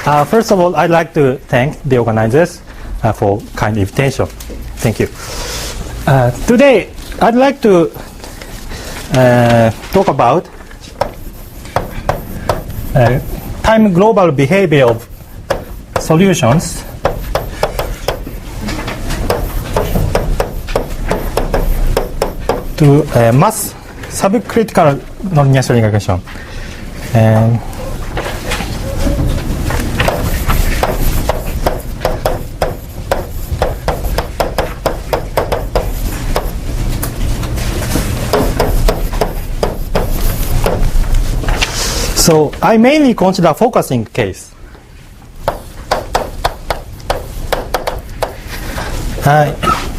First of all, I'd like to thank the organizers for kind invitation. Thank you. Today, I'd like to talk about time global behavior of solutions to mass subcritical nonlinear Schrödinger equation. So I mainly consider focusing case.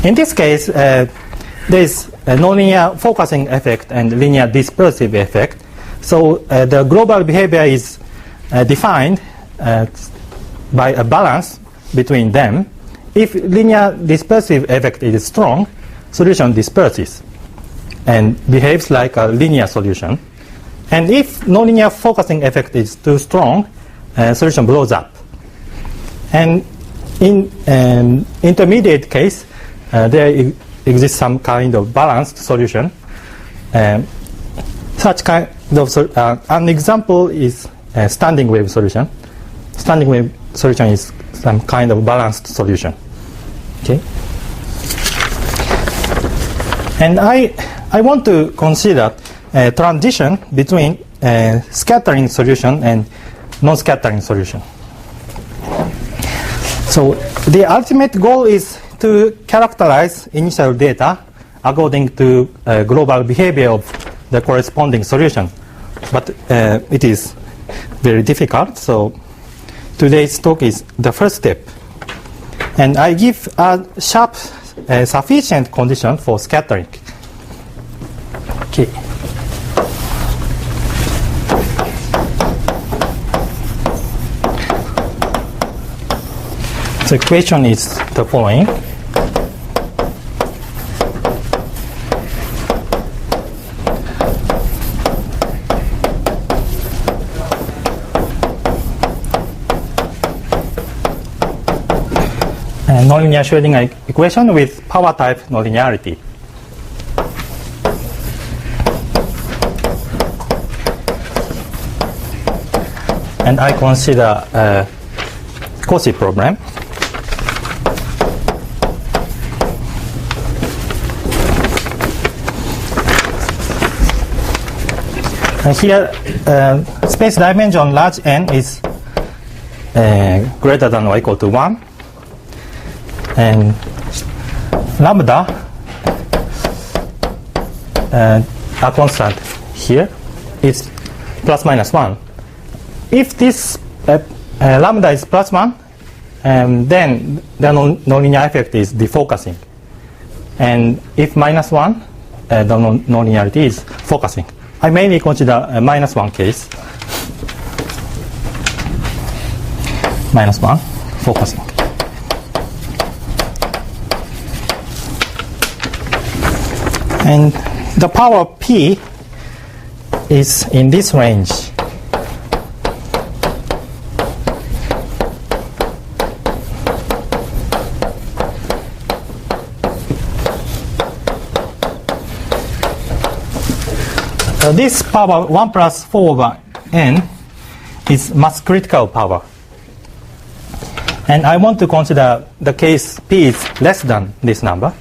In this case, there is a nonlinear focusing effect and linear dispersive effect. So the global behavior is defined by a balance between them. If linear dispersive effect is strong, solution disperses and behaves like a linear solution. And if nonlinear focusing effect is too strong, solution blows up. And in an intermediate case, there exists some kind of balanced solution. Such kind of an example is a standing wave solution. Standing wave solution is some kind of balanced solution. Okay. And I want to consider a transition between scattering solution and non-scattering solution. So the ultimate goal is to characterize initial data according to global behavior of the corresponding solution. But it is very difficult, so today's talk is the first step. And I give a sharp sufficient condition for scattering. Okay. The equation is the following. Nonlinear Schrödinger equation with power type nonlinearity. And I consider a Cauchy problem. And here, space dimension large n is greater than or equal to 1. And lambda, a constant here, is plus minus 1. If this lambda is plus 1, then the nonlinear effect is defocusing. And if minus 1, the nonlinearity is focusing. I mainly consider a minus 1 case. Minus 1, focusing. And the power P is in this range. This power 1 plus 4 over n is mass-critical power. And I want to consider the case P is less than this number.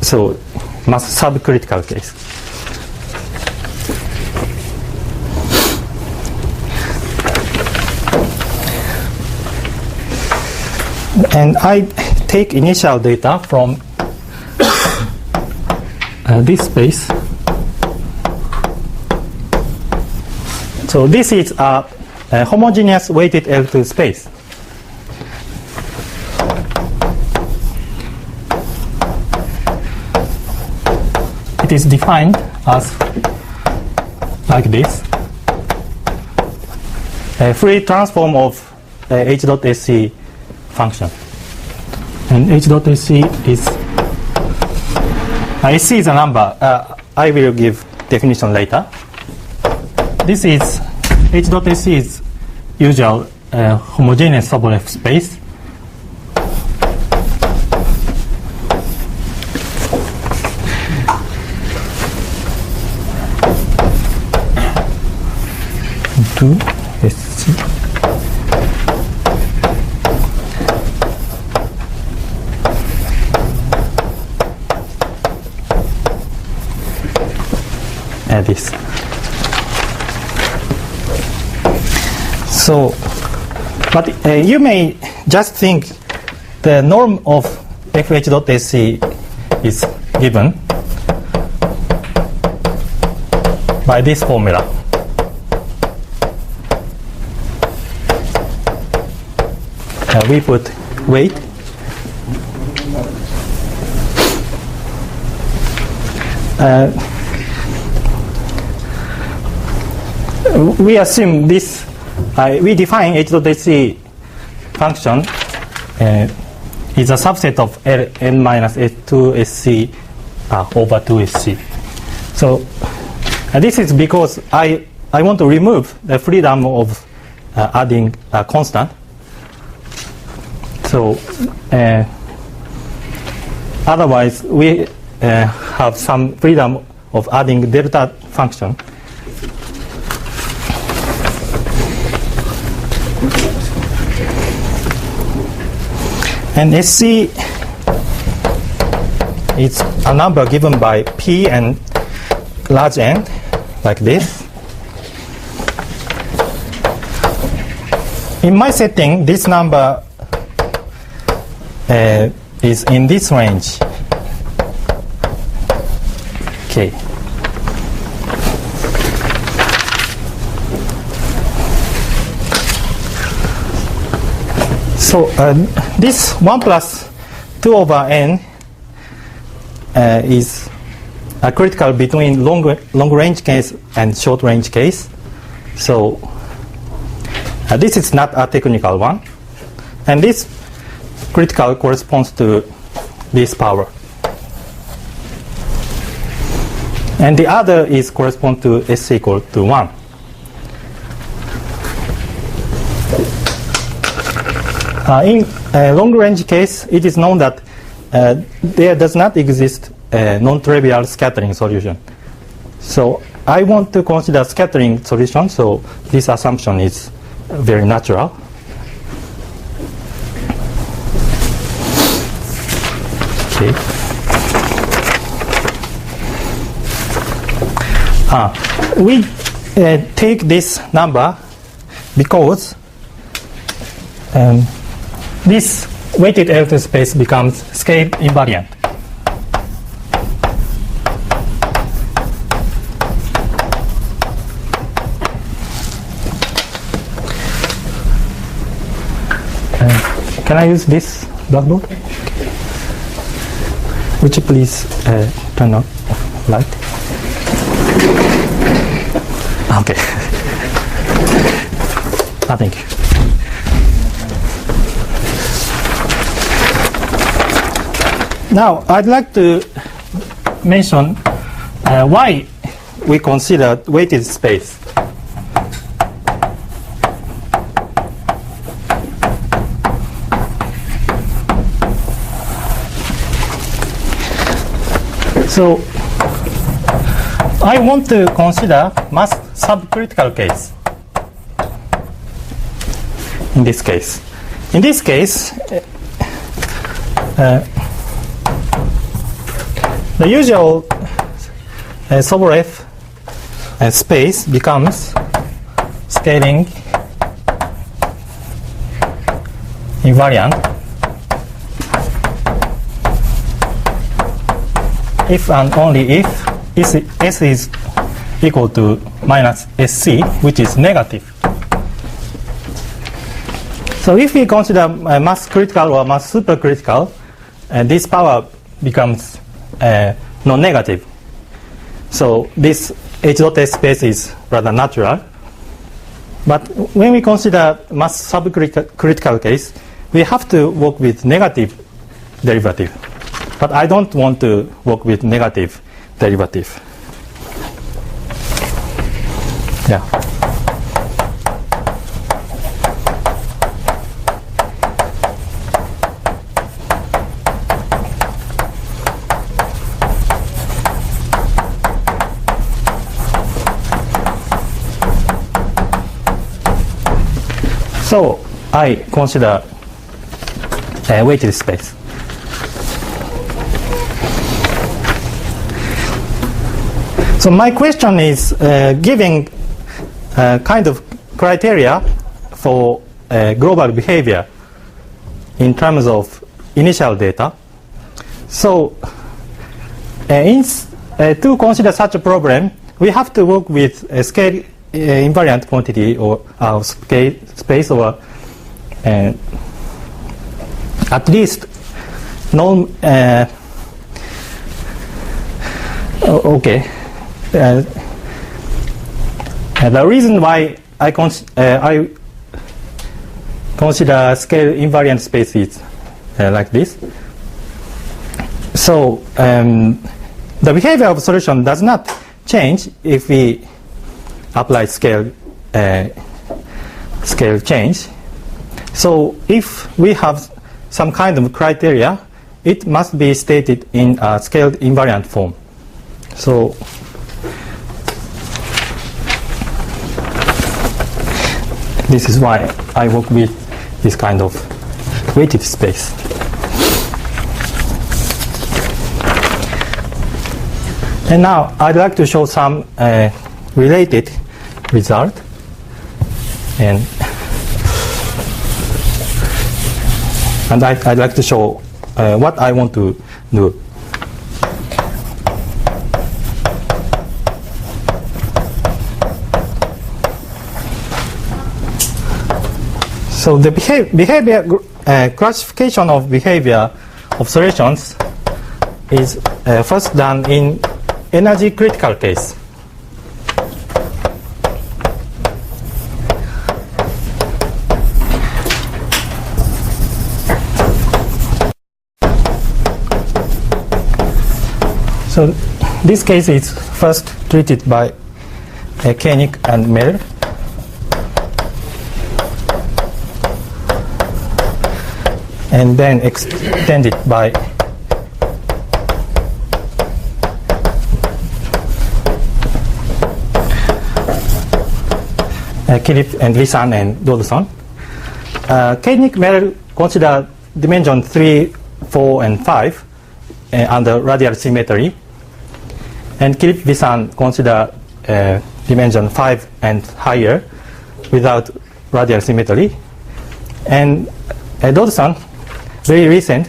So mass-subcritical case. And I take initial data from this space. So this is a homogeneous weighted L2 space. It is defined as like this. A free transform of H.SC function. And H.SC is SC is a number. I will give definition later. This is H.SC is usual homogeneous Sobolev space. To SC. This. So, but you may just think the norm of fh.sc is given by this formula. We put weight we assume this, we define h.sc function is a subset of Ln minus 2sc over 2sc. So this is because I want to remove the freedom of adding a constant. So otherwise we have some freedom of adding delta function. And SC is a number given by P and large N, like this. In my setting, this number is in this range. Okay. So this 1 plus 2 over n is critical between long range case and short range case. So this is not a technical one, and this critical corresponds to this power, and the other is correspond to s equal to 1. In long range case, it is known that there does not exist a non-trivial scattering solution. So I want to consider scattering solution, so this assumption is very natural. Okay. We take this number because this weighted electron space becomes scale invariant. Can I use this blackboard? Okay. Would you please turn on light? Okay. Thank you. Now, I'd like to mention why we consider weighted space. So, I want to consider mass-subcritical case. In this case, the usual Sobolev space becomes scaling invariant if and only if S is equal to minus SC, which is negative. So if we consider mass-critical or mass-supercritical, this power becomes non-negative. So this H.S space is rather natural. But when we consider mass-subcritical case, we have to work with negative derivative. But I don't want to work with negative derivative. Yeah. So I consider a weighted space. So my question is giving kind of criteria for global behavior in terms of initial data. So to consider such a problem, we have to work with a scale invariant quantity or scale space, or at least known. Okay. The reason why I consider scale invariant space is like this. So the behavior of solution does not change if we apply scale change. So if we have some kind of criteria, it must be stated in a scaled invariant form. So this is why I work with this kind of weighted space. And now I'd like to show some related result. And I'd like to show what I want to do. So the behavior classification of behavior of solutions is first done in energy critical case. So this case is first treated by Koenig and Meller. And then extended by Kilip and Lisan and Dodson. Koenig Meller consider dimension 3, 4, and 5 under radial symmetry. And Kilip Lisan consider dimension 5 and higher without radial symmetry. And Dodson, very recent,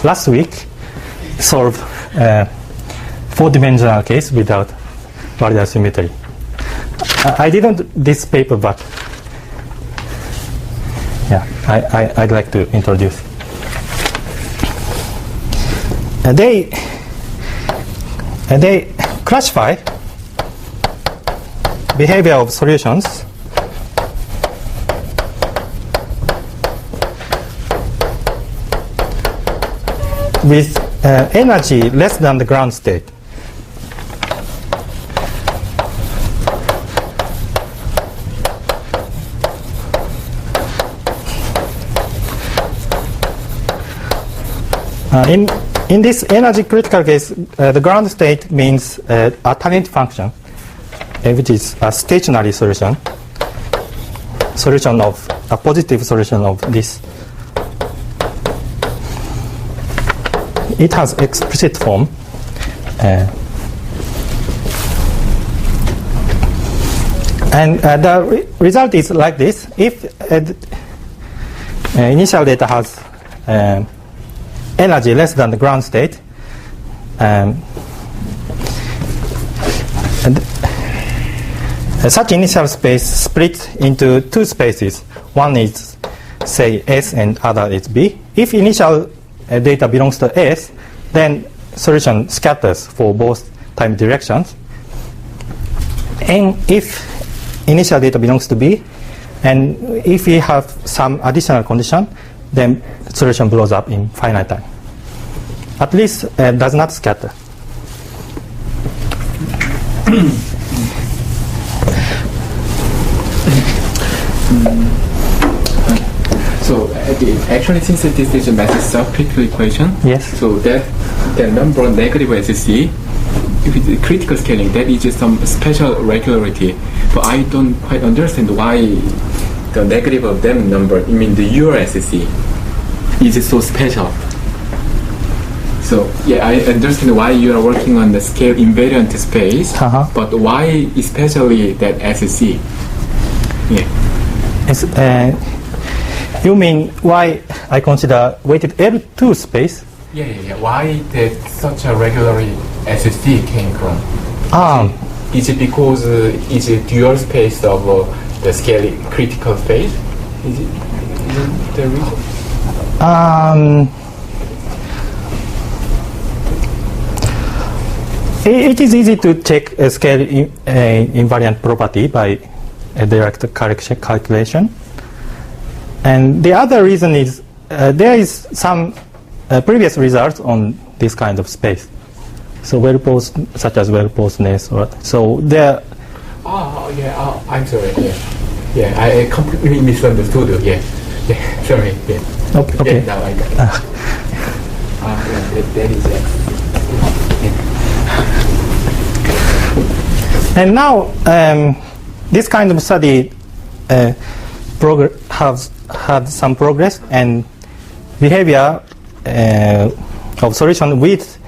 last week, solved 4-dimensional case without radial symmetry. I didn't this paper, but yeah, I'd like to introduce. They classify behavior of solutions with energy less than the ground state. In this energy critical case, the ground state means a tangent function, which is a stationary solution of a positive solution of this. It has explicit form. And the result is like this. If initial data has energy less than the ground state, such initial space splits into two spaces. One is, say, S and other is B. If initial data belongs to S, then solution scatters for both time directions. And if initial data belongs to B, and if we have some additional condition, then solution blows up in finite time. At least does not scatter. So actually, since this is a mass-subcritical equation, yes. So that the number negative SC if it's critical scaling, that is just some special regularity. But I don't quite understand why the negative of them number, I mean the URSC, is so special. So yeah, I understand why you are working on the scale invariant space, but why especially that SC? Yeah. You mean why I consider weighted L2 space? Yeah. Why that such a regular SC came from? Is it because it's a dual space of the scale critical space? Is it the reason? It is easy to check a scale invariant property by a direct calculation. And the other reason is there is some previous results on this kind of space. So such as well-posedness, or so there. I'm sorry. Yeah. I completely misunderstood. Yeah. Sorry. Yeah. Okay. Yeah, now I got it. That is it. And now this kind of study has had some progress, and behavior of solution with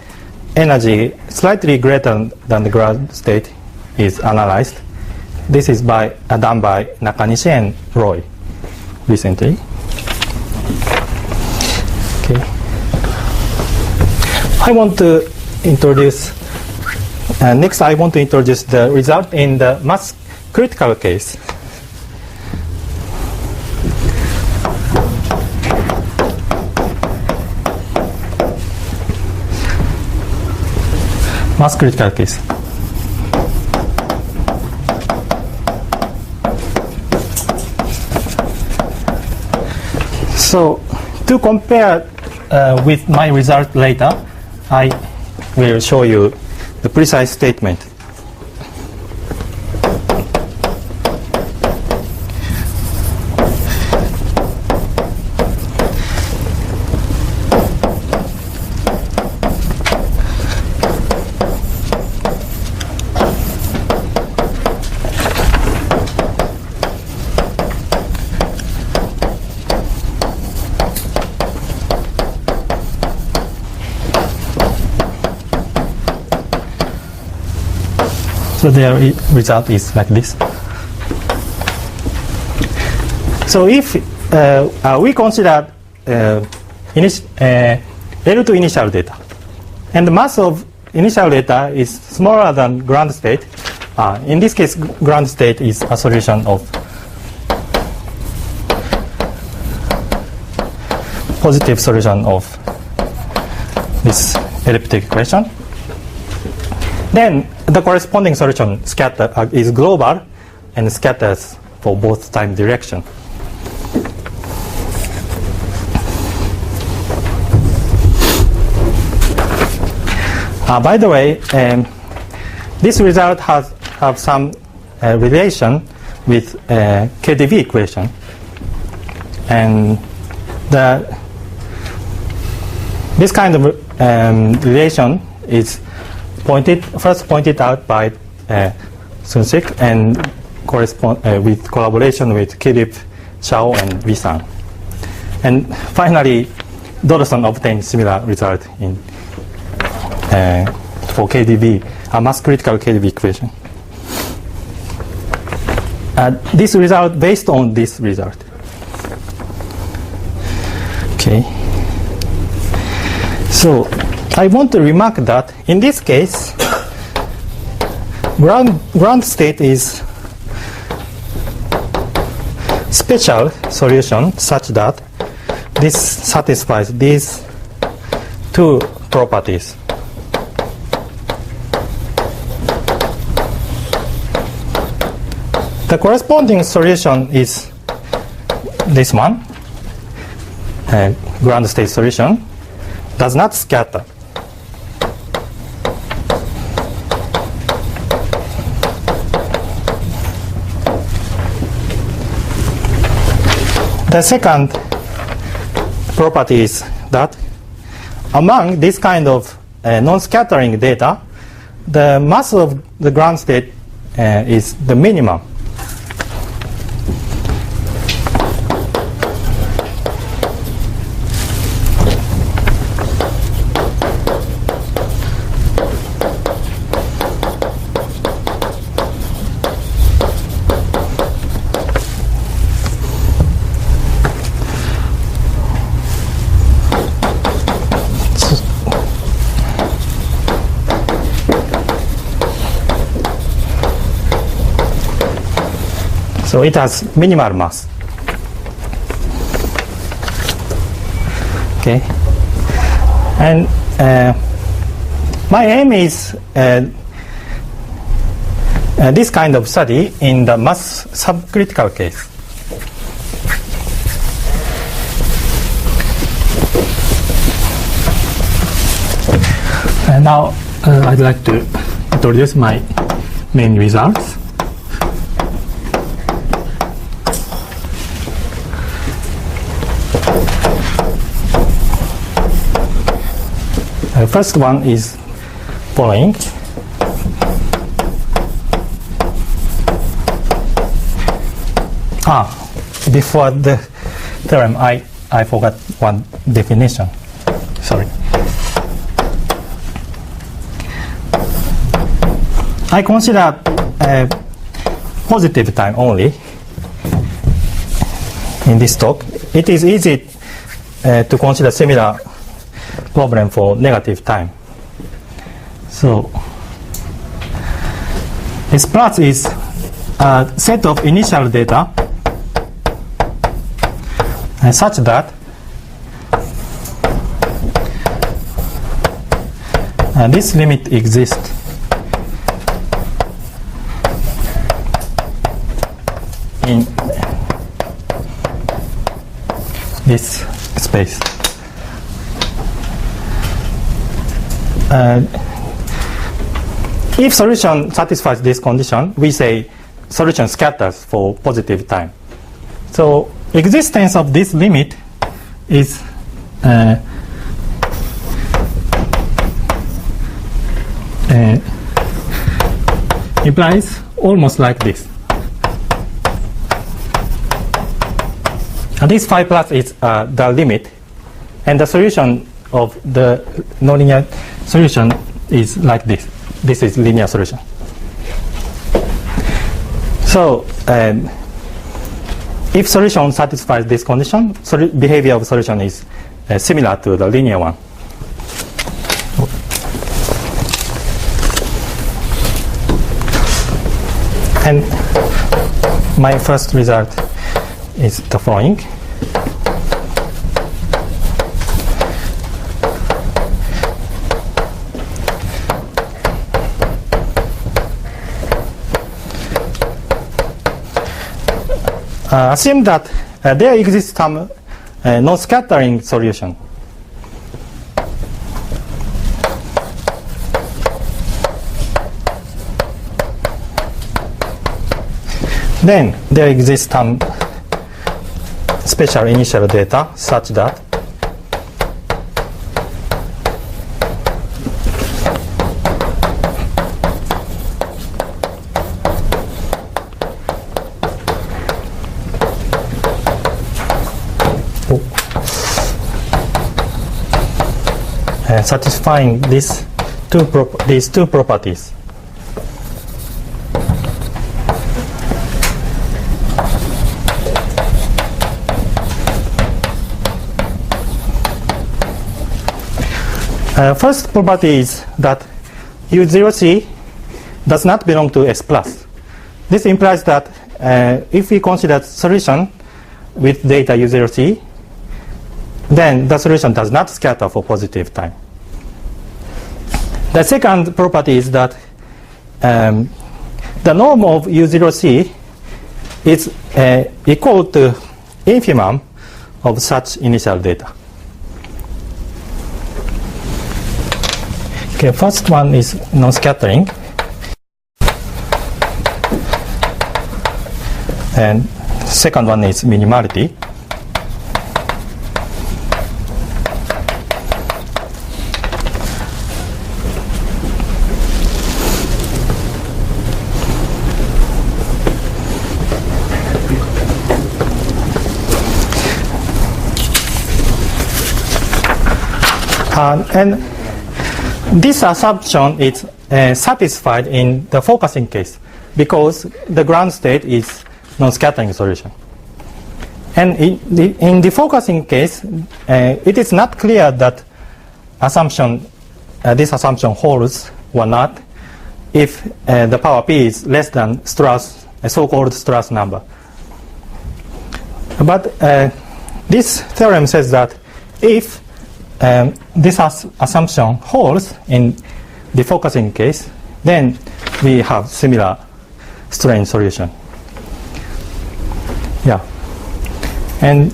energy slightly greater than the ground state is analyzed. This is done by Nakanishi and Roy recently. Okay. Next I want to introduce the result in the mass-critical case. Mass-critical case. So to compare with my result later, I will show you the precise statement. So the result is like this. So if we consider L2 initial data, and the mass of initial data is smaller than ground state, in this case ground state is a solution of positive solution of this elliptic equation. Then the corresponding solution is global and scatters for both time direction. By the way, this result have some relation with KdV equation, and this kind of relation is first pointed out by Sunsik and with collaboration with Kilip, Shao, and Wisan. And finally, Dodson obtained similar result for KdV, a mass-critical KdV equation. This result based on this result. Okay. So I want to remark that in this case, ground state is special solution such that this satisfies these two properties. The corresponding solution is this one, ground state solution, does not scatter. The second property is that among this kind of non-scattering data, the mass of the ground state is the minimum. So it has minimal mass. Okay, and my aim is this kind of study in the mass subcritical case. And now I'd like to introduce my main results. The first one is following. Before the theorem, I forgot one definition. Sorry. I consider positive time only in this talk. It is easy to consider similar problem for negative time. So S plus is a set of initial data such that this limit exists in this space. If solution satisfies this condition, we say solution scatters for positive time. So existence of this limit is implies almost like this. And this phi plus is the limit, and the solution of the nonlinear solution is like this. This is linear solution. So if solution satisfies this condition, behavior of solution is similar to the linear one. And my first result is the following. Assume that there exists some non-scattering solution. Then there exists some special initial data such that satisfying these two properties. First property is that U0C does not belong to S plus. This implies that if we consider solution with data U0C, then the solution does not scatter for positive time. The second property is that the norm of U0C is equal to infimum of such initial data. Okay, first one is non-scattering, and second one is minimality. And this assumption is satisfied in the focusing case because the ground state is non-scattering solution. And in the focusing case, it is not clear that this assumption holds or not if the power p is less than Strauss, a so-called Strauss number. But this theorem says that if this assumption holds in the focusing case, then we have similar strange solution. Yeah. And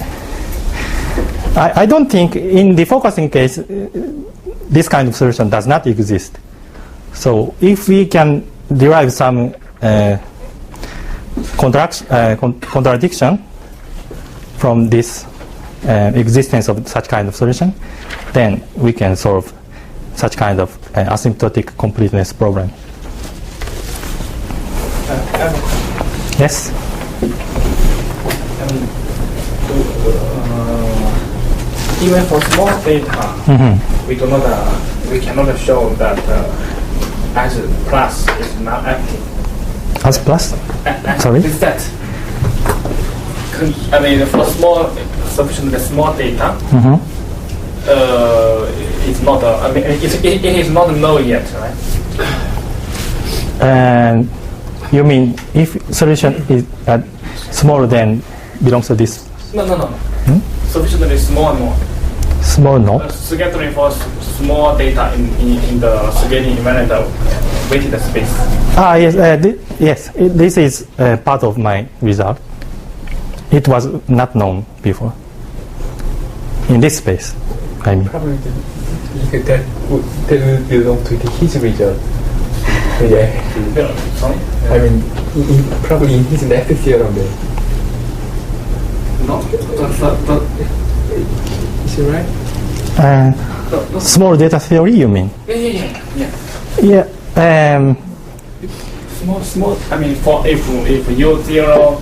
I don't think in the focusing case this kind of solution does not exist. So if we can derive some contradiction from this existence of such kind of solution, then we can solve such kind of asymptotic completeness problem. Yes? Even for small data, we cannot show that as plus is not active. As plus? Sorry? Is that? I mean, for sufficiently small data, it's not. It is not known yet, right? And you mean if solution is smaller than belongs to this? No. Sufficiently small more. Small no? Scattering for small data in the scaling invariant weighted space. Yes. This is part of my result. It was not known before. In this space, I mean. Probably that would belong to his result. Yeah. Sorry? I mean, probably in his next theorem there. No, Is it right? Small data theory, you mean? Yeah. Small. I mean, for if U0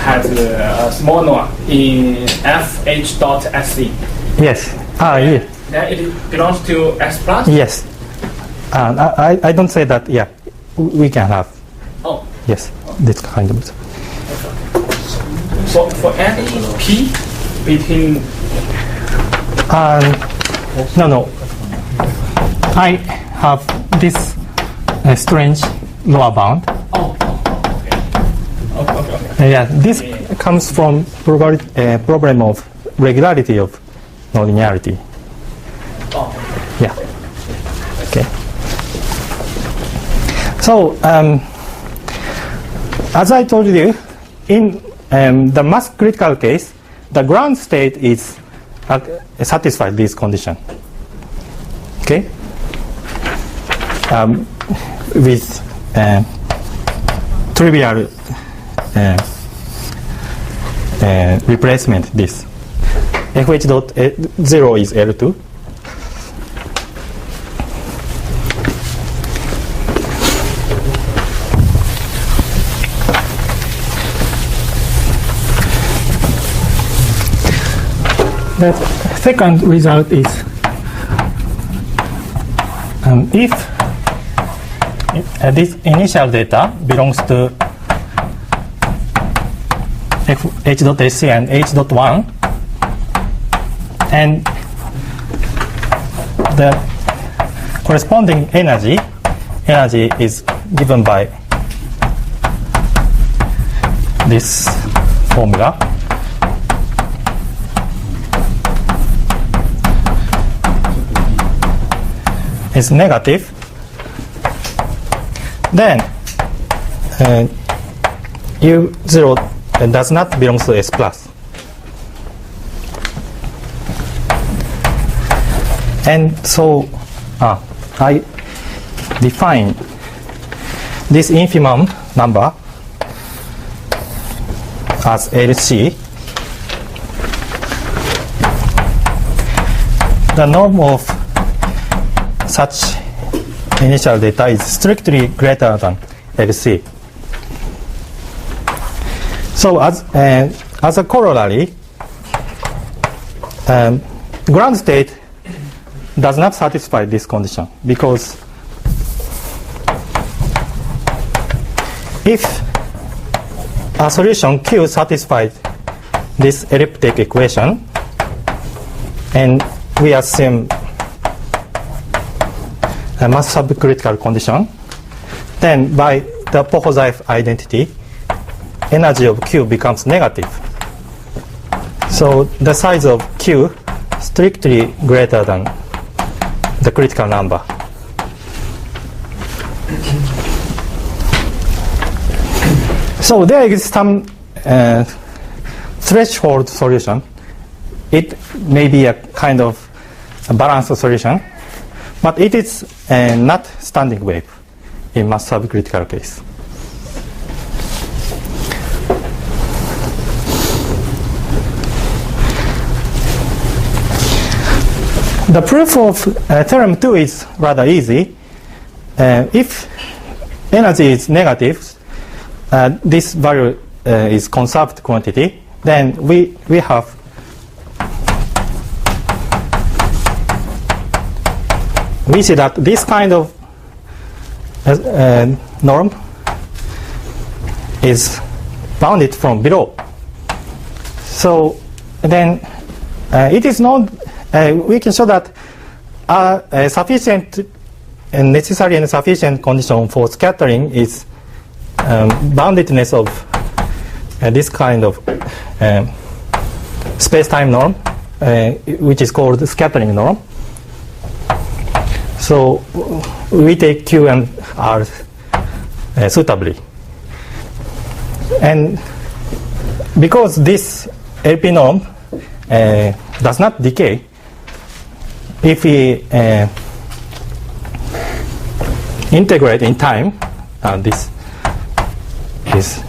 has a small node in fh.sc. Yes. Yeah. Then it belongs to S plus. Yes. I don't say that. Yeah, we can have. Oh. Yes, this kind of. For any p between. No. I have this strange lower bound. Okay. Yeah, this comes from problem of regularity of nonlinearity. Oh. Yeah. Okay. So, as I told you, in the mass-critical case, the ground state is satisfies this condition. Okay. With trivial replacement, this fh.0 is L2. The second result is if this initial data belongs to h.sc and h.1, and the corresponding energy is given by this formula. Is negative, then U0 does not belong to S plus. And so I define this infimum number as LC. The norm of such initial data is strictly greater than LC. So as a corollary, ground state does not satisfy this condition, because if a solution Q satisfies this elliptic equation, and we assume a mass-subcritical condition, then by the Pohozaev identity, energy of Q becomes negative. So the size of Q strictly greater than the critical number. So there is some threshold solution. It may be a kind of a balanced solution, but it is not standing wave in mass-subcritical case. The proof of theorem 2 is rather easy. If energy is negative, this value is conserved quantity, then we have we see that this kind of norm is bounded from below. So then it is not, we can show that a sufficient and necessary and sufficient condition for scattering is boundedness of this kind of space-time norm, which is called scattering norm. So we take Q and R suitably. And because this LP norm does not decay, if we integrate in time, this is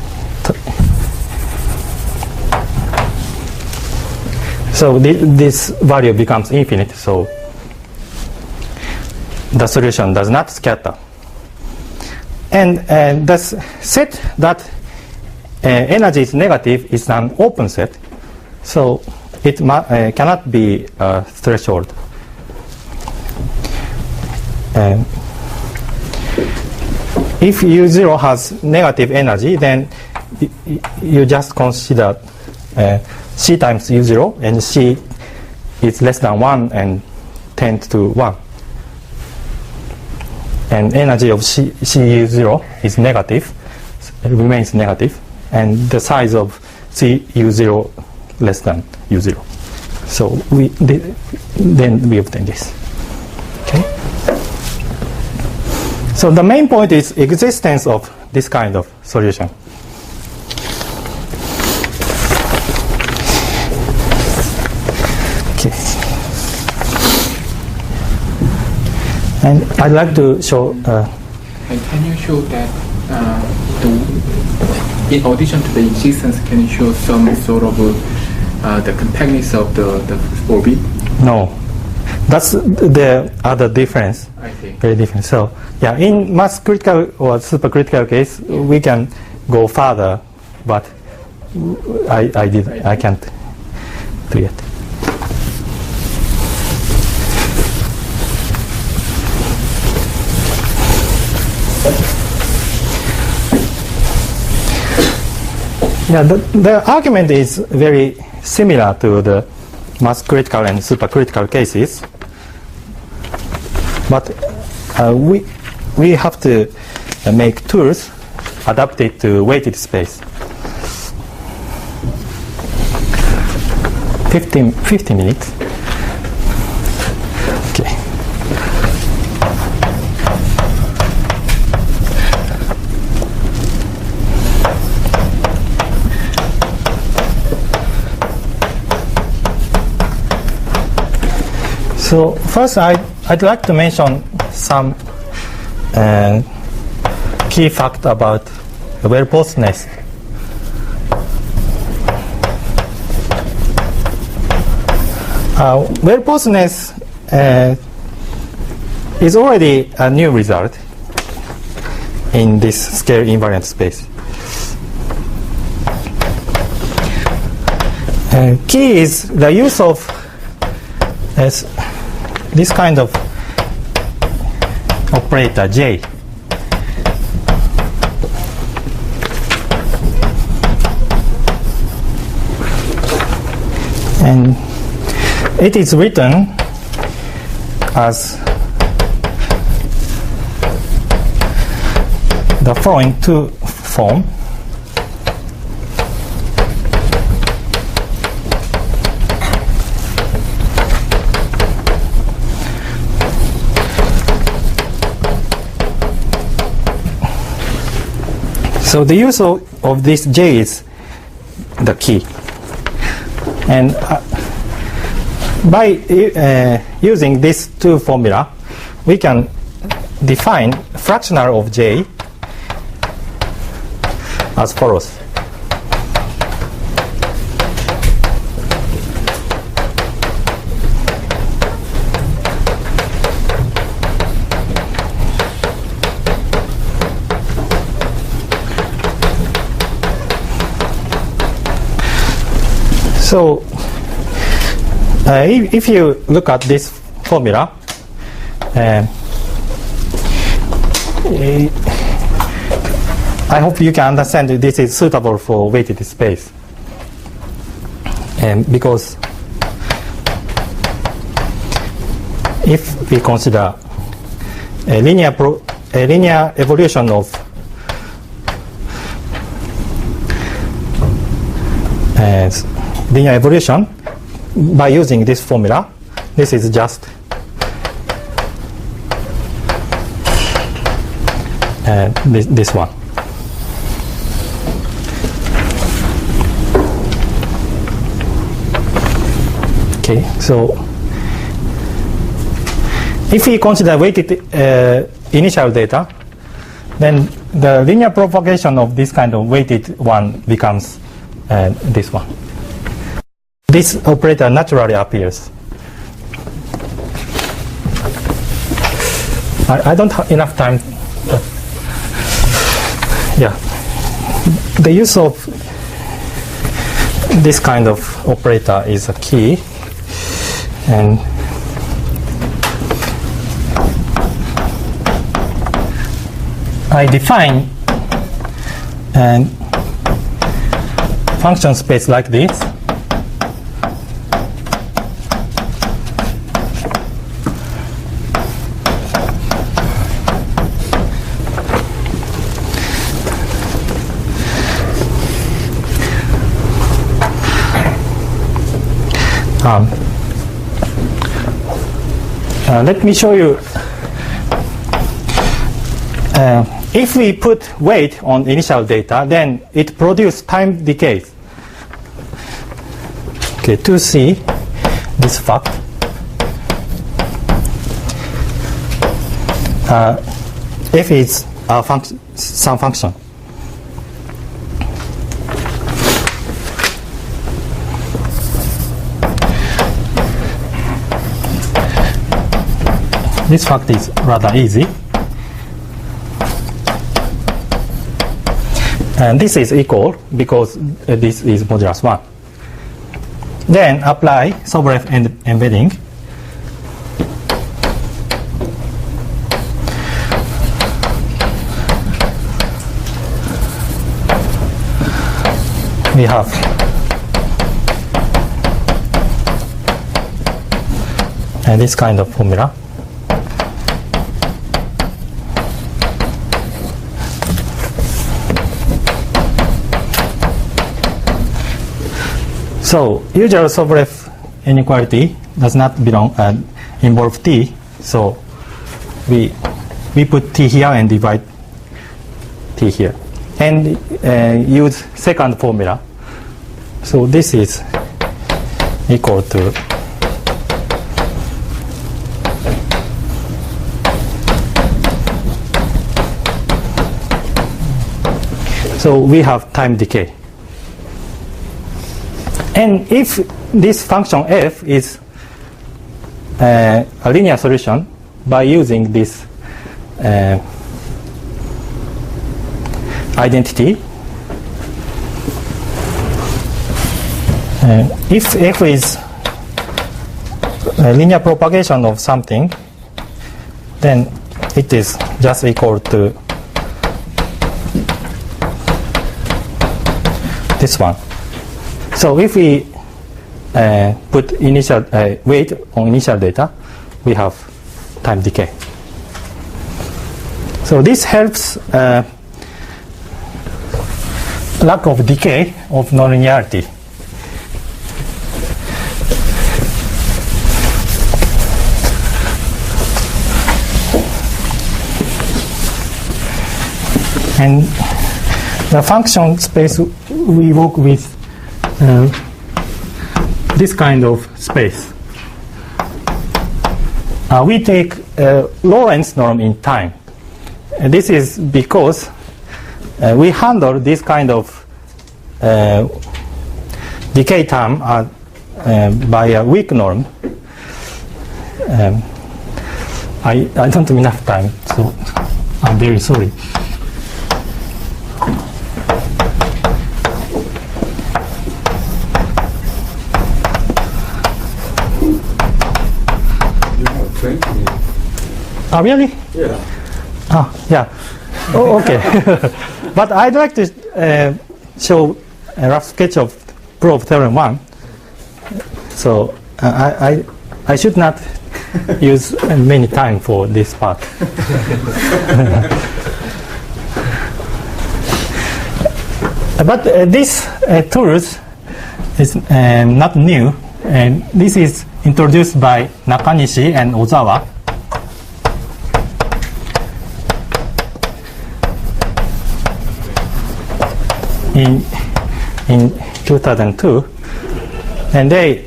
so this value becomes infinite, so the solution does not scatter. And the set that energy is negative is an open set, so it cannot be a threshold. If U0 has negative energy, then you just consider C times U0, and C is less than 1 and tends to 1. And energy of CU0 is negative, it remains negative, and the size of CU0 less than U0. So then we obtain this. Okay. So the main point is existence of this kind of solution. Okay. And I'd like to show. And can you show that in addition to the existence, can you show some sort of the compactness of the orbit? No, that's the other difference. I see. Very different. So yeah, in mass critical or supercritical case, we can go further, but I can't do it. Yeah, the argument is very similar to the mass critical and supercritical cases, but we have to make tools adapted to weighted space. 50 minutes. Okay. So first, I'd like to mention some key fact about well-postedness. Well-postedness is already a new result in this scale invariant space. Key is the use of this kind of operator J. And it is written as the following two form. So the use of this J is the key. And by using these two formula, we can define fractional of J as follows. So if you look at this formula, I hope you can understand that this is suitable for weighted space. Because if we consider a linear evolution of linear evolution by using this formula, this is just this one. Okay, so if we consider weighted initial data, then the linear propagation of this kind of weighted one becomes this one. This operator naturally appears. I don't have enough time. Yeah, the use of this kind of operator is a key, and I define a function space like this. Let me show you. If we put weight on initial data, then it produces time decays. Okay, to see this fact, f is some function. This fact is rather easy. And this is equal because this is modulus 1. Then apply Sobolev embedding. We have this kind of formula. So usual Sobolev inequality does not involve t. So we put t here and divide t here, and use second formula. So this is equal to so we have time decay. And if this function f is a linear solution by using this identity, if f is linear propagation of something, then it is just equal to this one. So if we put initial weight on initial data, we have time decay. So this helps lack of decay of nonlinearity. And the function space we work with this kind of space. We take Lorentz norm in time. This is because we handle this kind of decay term by a weak norm. I don't have enough time, so I'm very sorry. Oh, really? Yeah. Oh, yeah. Oh, okay. But I'd like to show a rough sketch of proof theorem 1. So I should not use many time for this part. But this tools is not new, and this is introduced by Nakanishi and Ozawa. In 2002, and they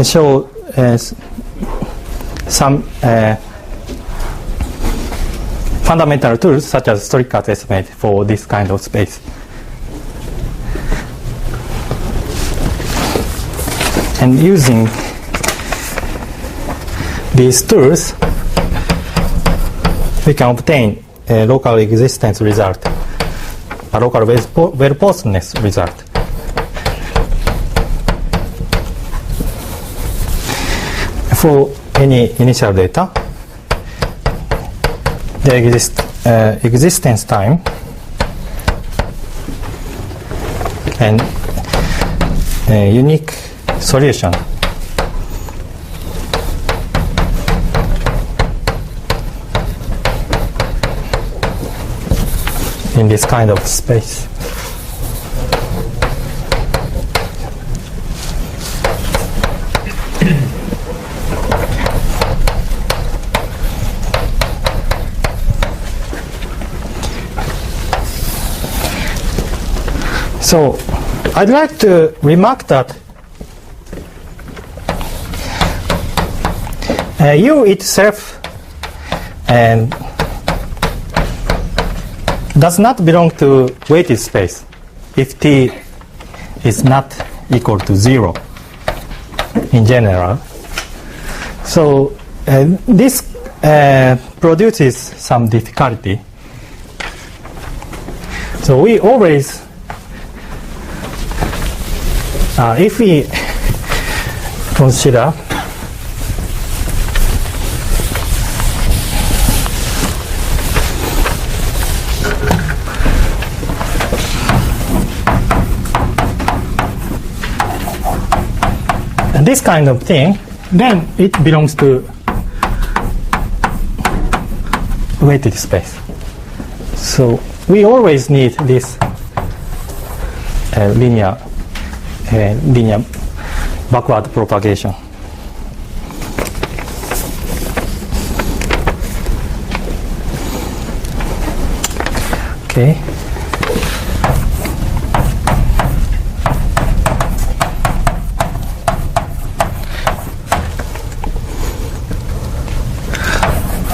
show some fundamental tools such as Strickers estimate for this kind of space. And using these tools, we can obtain a local existence result, a local well-postedness result. For any initial data, there exists existence time and a unique solution. In this kind of space. So I'd like to remark that U itself does not belong to weighted space if T is not equal to 0 in general. So this produces some difficulty. So we always, if we consider this kind of thing, then it belongs to weighted space. So we always need this linear backward propagation. Okay.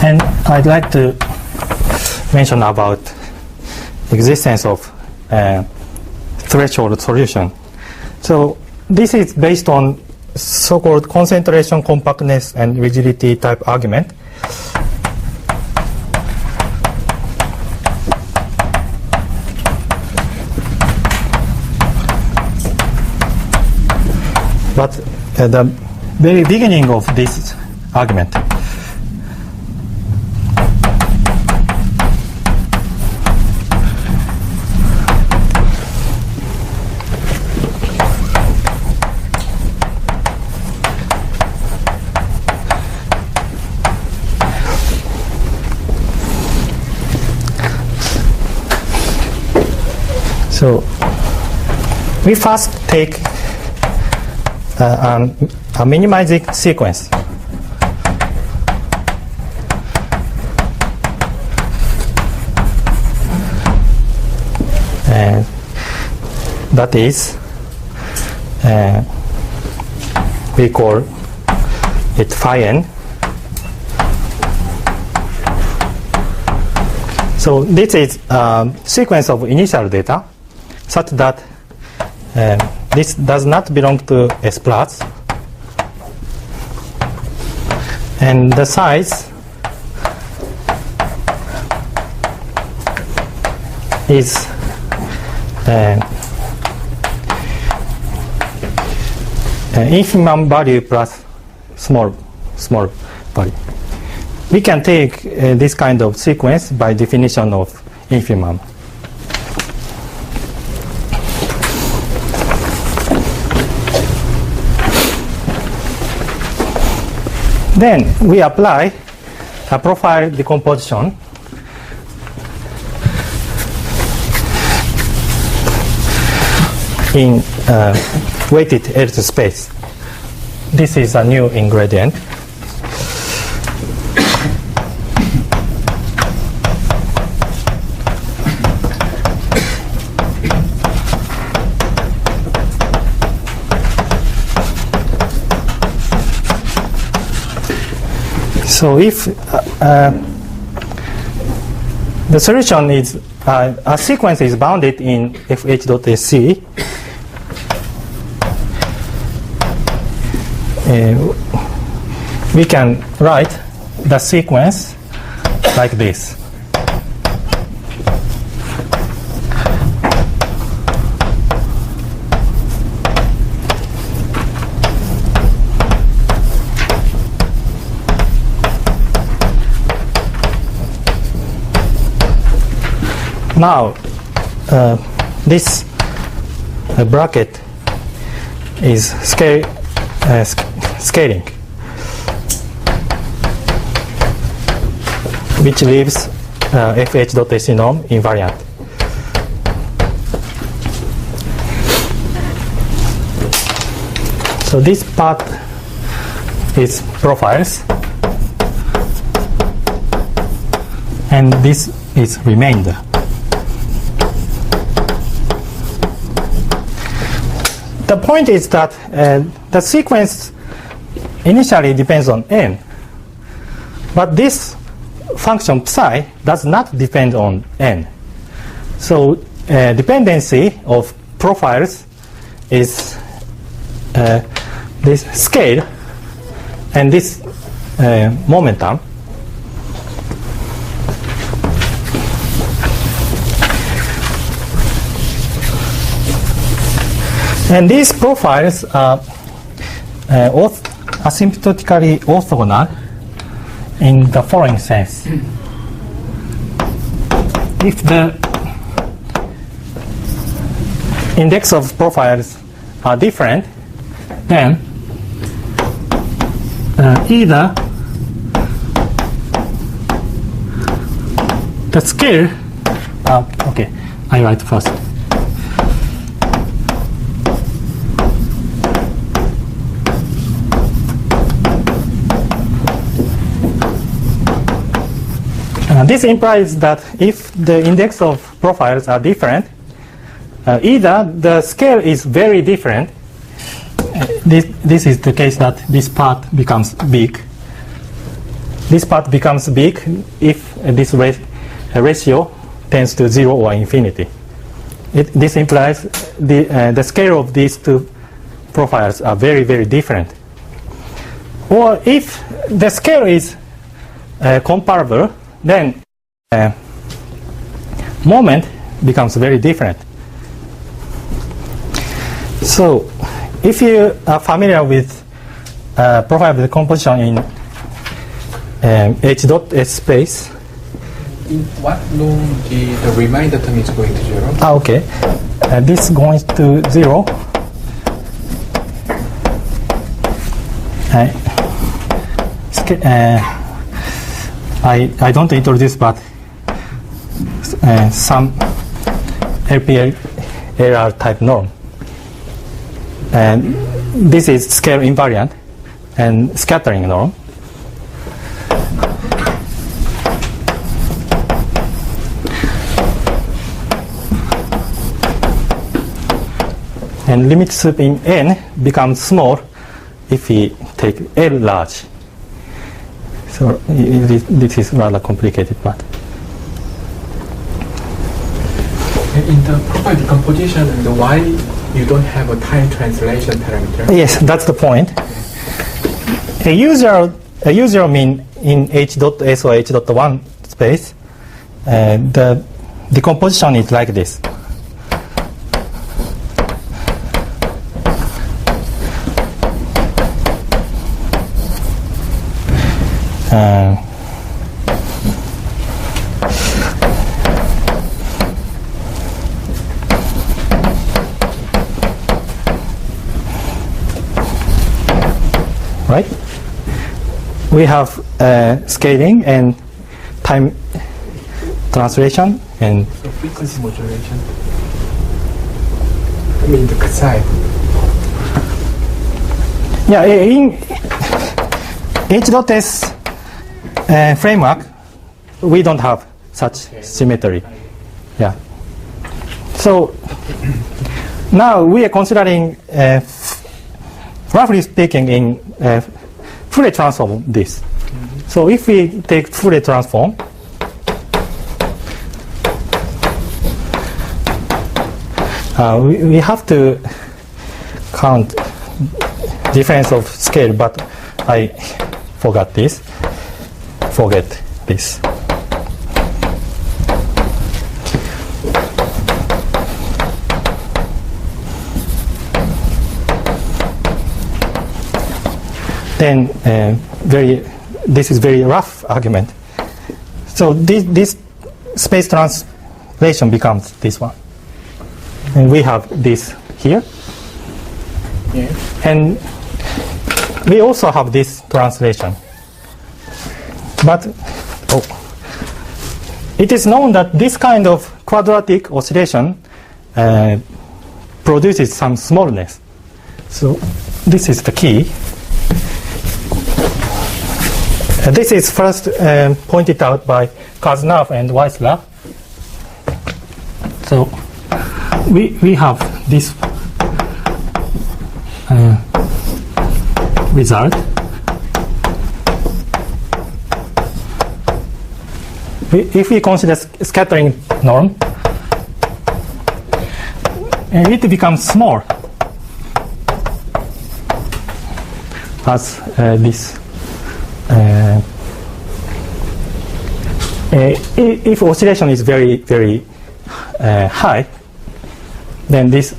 And I'd like to mention about existence of threshold solution. So this is based on so-called concentration, compactness, and rigidity type argument. But at the very beginning of this argument. So we first take a minimizing sequence. And that is, we call it phi n. So this is a sequence of initial data such that this does not belong to S plus, and the size is infimum value plus small value. We can take this kind of sequence by definition of infimum. Then we apply a profile decomposition in weighted L2 space. This is a new ingredient. So if the solution is a sequence is bounded in fh.sc, we can write the sequence like this. Now, this bracket is scaling, which leaves fh.sc norm invariant. So this part is profiles, and this is remainder. The point is that the sequence initially depends on n, but this function psi does not depend on n. So dependency of profiles is this scale and this momentum. And these profiles are asymptotically orthogonal in the following sense. If the index of profiles are different, then either the scale, okay, I write first. This implies that if the index of profiles are different, either the scale is very different. This is the case that this part becomes big. This part becomes big if this ratio tends to 0 or infinity. This implies the scale of these two profiles are very, very different. Or if the scale is comparable, then moment becomes very different. So if you are familiar with profile decomposition in H dot S space. In what norm the remainder term is going to 0? Okay. This going to 0. I don't introduce, but some LPLR type norm. And this is scale invariant and scattering norm. And limit sup in n becomes small if we take L large. So this is rather complicated, but in the proper decomposition, and why you don't have a time translation parameter? yes, that's the point. A usual mean in H dot S or H dot 1 space, the decomposition is like this. Right? We have scaling and time translation and So frequency modulation. I mean the side. yeah, in H dot S framework, we don't have such symmetry. Yeah. So now we are considering, roughly speaking, in Fourier transform this. So if we take Fourier transform, we have to count difference of scale, but I forget this. Then this is very rough argument. So this space translation becomes this one, and we have this here, and we also have this translation. But it is known that this kind of quadratic oscillation produces some smallness. So this is the key. This is first pointed out by Kaznav and Weissler. So we have this result. If we consider scattering norm, it becomes small as this. If oscillation is very, very high, then this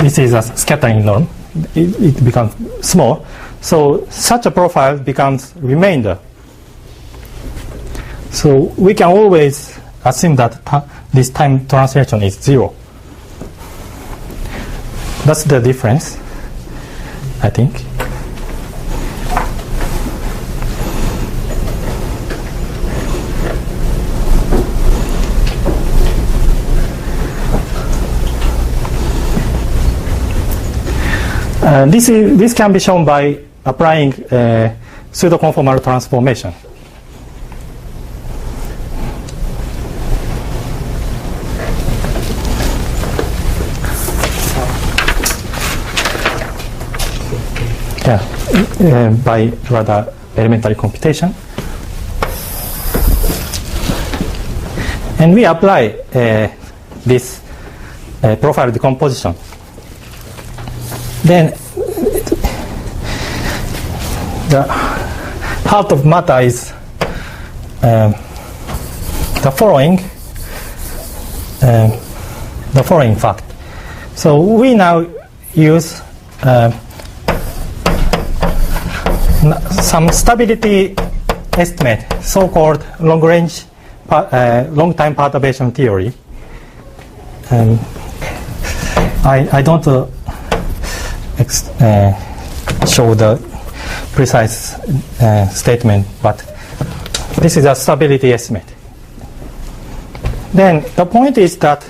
this is a scattering norm. It becomes small. So such a profile becomes remainder. So we can always assume that this time translation is 0. That's the difference, I think. This can be shown by applying pseudo-conformal transformation. By rather elementary computation. And we apply this profile decomposition. Then the heart of matter is the following fact. So we now use some stability estimate, so-called long-range, long-time perturbation theory. I don't show the precise statement, but this is a stability estimate. Then the point is that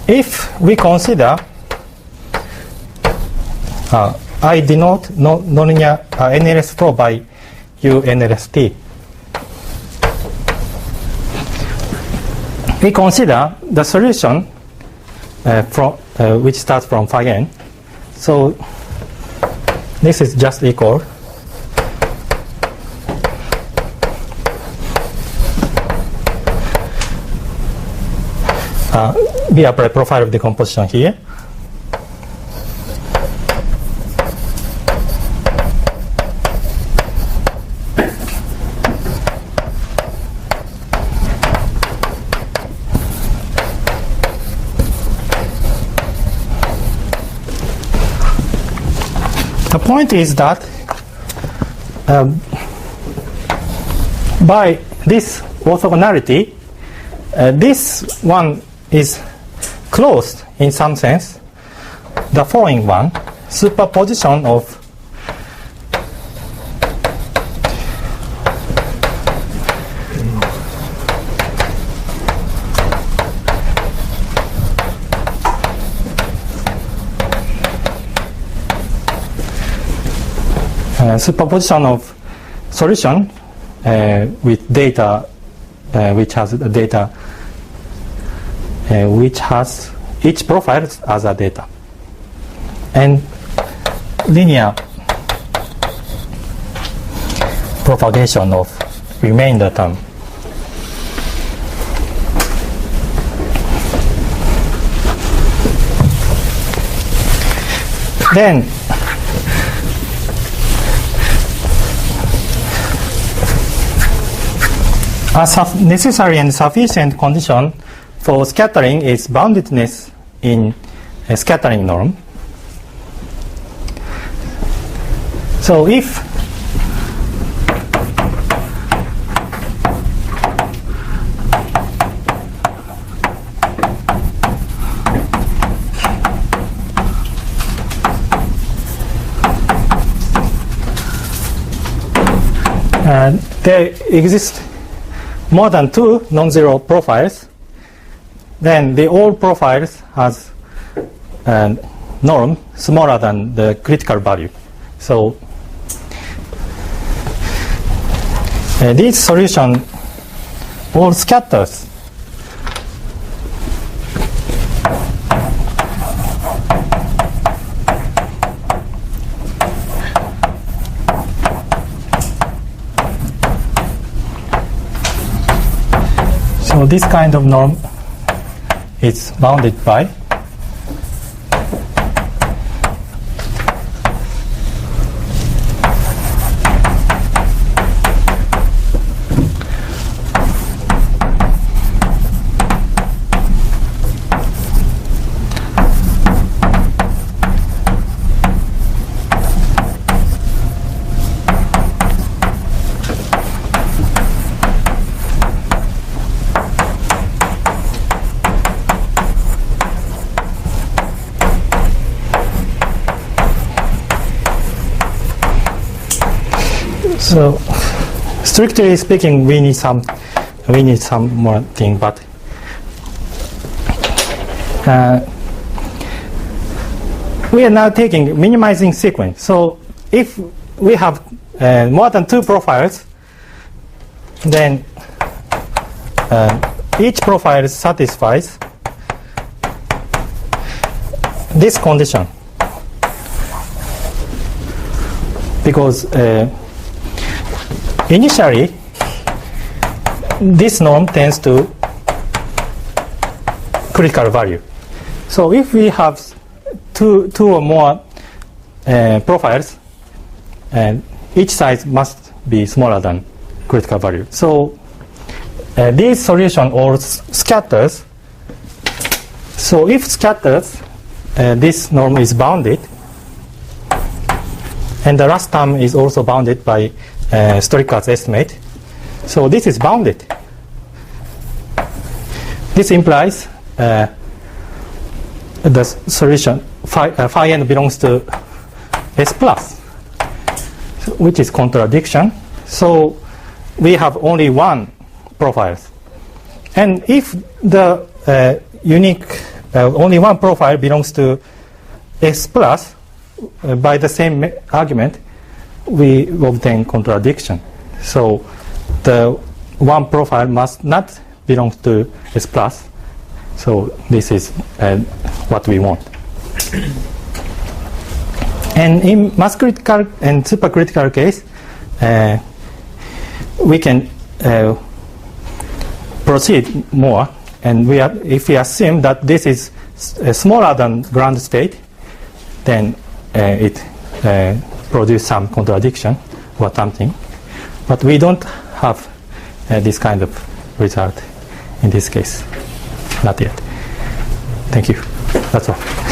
if we consider I denote nonlinear NLS flow by UNLST. We consider the solution which starts from phi n. So this is just equal we apply profile of decomposition here. The point is that by this orthogonality, this one is closed in some sense. The following one, superposition of superposition of solution with data which has the data which has each profile as a data, and linear propagation of remainder term. Then a necessary and sufficient condition for scattering is boundedness in a scattering norm. So if there exist more than two non-zero profiles, then the all profiles has a norm smaller than the critical value. So this solution all scatters. So this kind of norm is bounded by So, strictly speaking, we need some more thing, but we are now taking minimizing sequence. So, if we have more than two profiles, then each profile satisfies this condition, because initially, this norm tends to critical value. So if we have two or more profiles, and each size must be smaller than critical value. So this solution all scatters. So if scatters, this norm is bounded. And the last term is also bounded by Strickler's estimate. So this is bounded. This implies the solution phi n belongs to S plus, which is contradiction. So we have only one profile. And if the unique only one profile belongs to S plus, by the same argument, we obtain contradiction. So the one profile must not belong to S plus. So this is what we want. And in mass-critical and supercritical case, we can proceed more. And if we assume that this is smaller than ground state, then it produces some contradiction or something. But we don't have this kind of result in this case. Not yet. Thank you. That's all.